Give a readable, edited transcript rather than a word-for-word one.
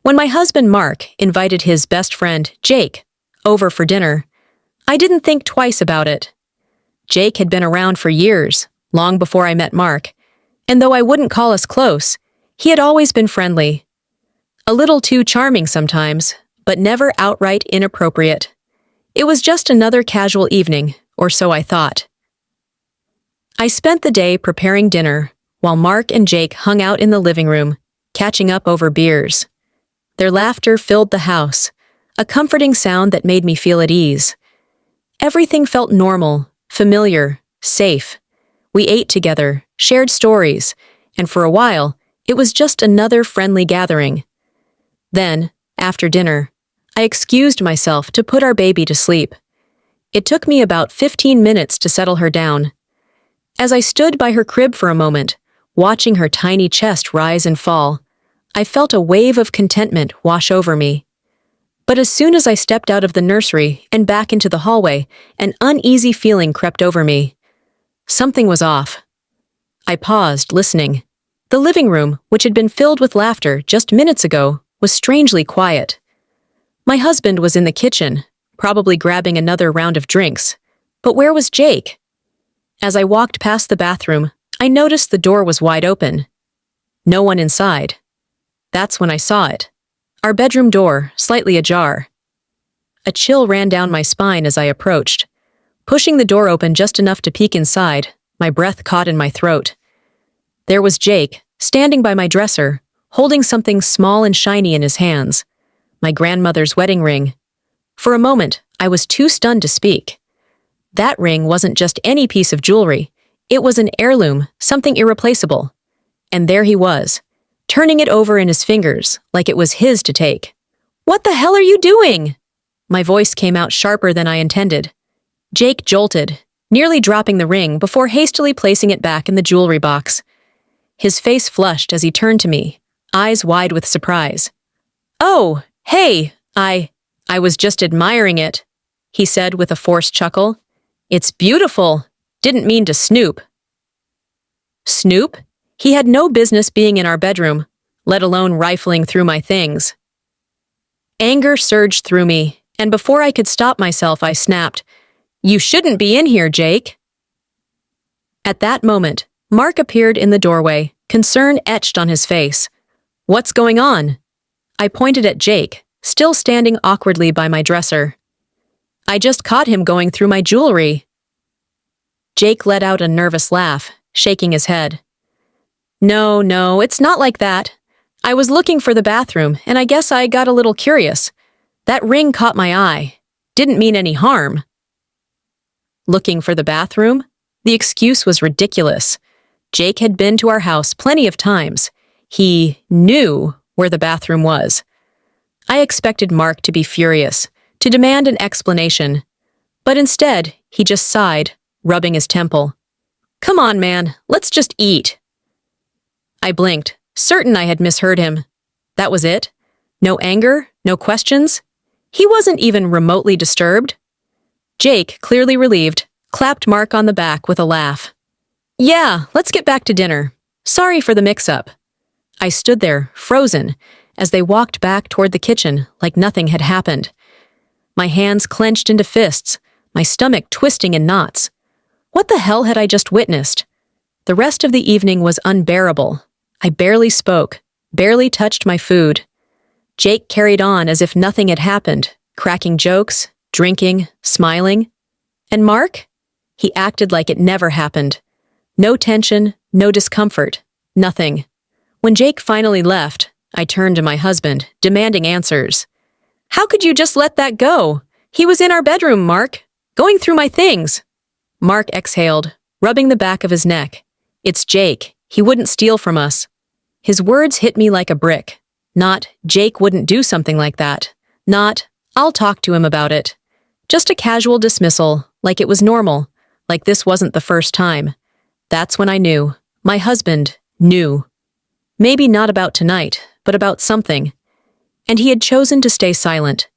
When my husband Mark invited his best friend, Jake, over for dinner, I didn't think twice about it. Jake had been around for years, long before I met Mark, and though I wouldn't call us close, he had always been friendly. A little too charming sometimes, but never outright inappropriate. It was just another casual evening, or so I thought. I spent the day preparing dinner, while Mark and Jake hung out in the living room, catching up over beers. Their laughter filled the house, a comforting sound that made me feel at ease. Everything felt normal, familiar, safe. We ate together, shared stories, and for a while, it was just another friendly gathering. Then, after dinner, I excused myself to put our baby to sleep. It took me about 15 minutes to settle her down. As I stood by her crib for a moment, watching her tiny chest rise and fall, I felt a wave of contentment wash over me. But as soon as I stepped out of the nursery and back into the hallway, an uneasy feeling crept over me. Something was off. I paused, listening. The living room, which had been filled with laughter just minutes ago, was strangely quiet. My husband was in the kitchen, probably grabbing another round of drinks. But where was Jake? As I walked past the bathroom, I noticed the door was wide open. No one inside. That's when I saw it. Our bedroom door, slightly ajar. A chill ran down my spine as I approached. Pushing the door open just enough to peek inside, my breath caught in my throat. There was Jake, standing by my dresser, holding something small and shiny in his hands. My grandmother's wedding ring. For a moment, I was too stunned to speak. That ring wasn't just any piece of jewelry. It was an heirloom, something irreplaceable. And there he was, turning it over in his fingers, like it was his to take. "What the hell are you doing?" My voice came out sharper than I intended. Jake jolted, nearly dropping the ring before hastily placing it back in the jewelry box. His face flushed as he turned to me, eyes wide with surprise. "Oh, hey, I was just admiring it," he said with a forced chuckle. "It's beautiful. Didn't mean to snoop." Snoop? He had no business being in our bedroom, let alone rifling through my things. Anger surged through me, and before I could stop myself, I snapped, "You shouldn't be in here, Jake." At that moment, Mark appeared in the doorway, concern etched on his face. "What's going on?" I pointed at Jake, still standing awkwardly by my dresser. "I just caught him going through my jewelry." Jake let out a nervous laugh, shaking his head. No, it's not like that. I was looking for the bathroom, and I guess I got a little curious. That ring caught my eye. Didn't mean any harm." Looking for the bathroom? The excuse was ridiculous. Jake had been to our house plenty of times. He knew where the bathroom was. I expected Mark to be furious, to demand an explanation. But instead, he just sighed, rubbing his temple. "Come on, man, let's just eat." I blinked, certain I had misheard him. That was it? No anger? No questions? He wasn't even remotely disturbed. Jake, clearly relieved, clapped Mark on the back with a laugh. "Yeah, let's get back to dinner. Sorry for the mix-up." I stood there, frozen, as they walked back toward the kitchen like nothing had happened. My hands clenched into fists, my stomach twisting in knots. What the hell had I just witnessed? The rest of the evening was unbearable. I barely spoke, barely touched my food. Jake carried on as if nothing had happened, cracking jokes, drinking, smiling. And Mark? He acted like it never happened. No tension, no discomfort, nothing. When Jake finally left, I turned to my husband, demanding answers. "How could you just let that go? He was in our bedroom, Mark, going through my things." Mark exhaled, rubbing the back of his neck. "It's Jake. He wouldn't steal from us." His words hit me like a brick. Not, "Jake wouldn't do something like that." Not, "I'll talk to him about it." Just a casual dismissal, like it was normal, like this wasn't the first time. That's when I knew. My husband knew. Maybe not about tonight, but about something. And he had chosen to stay silent.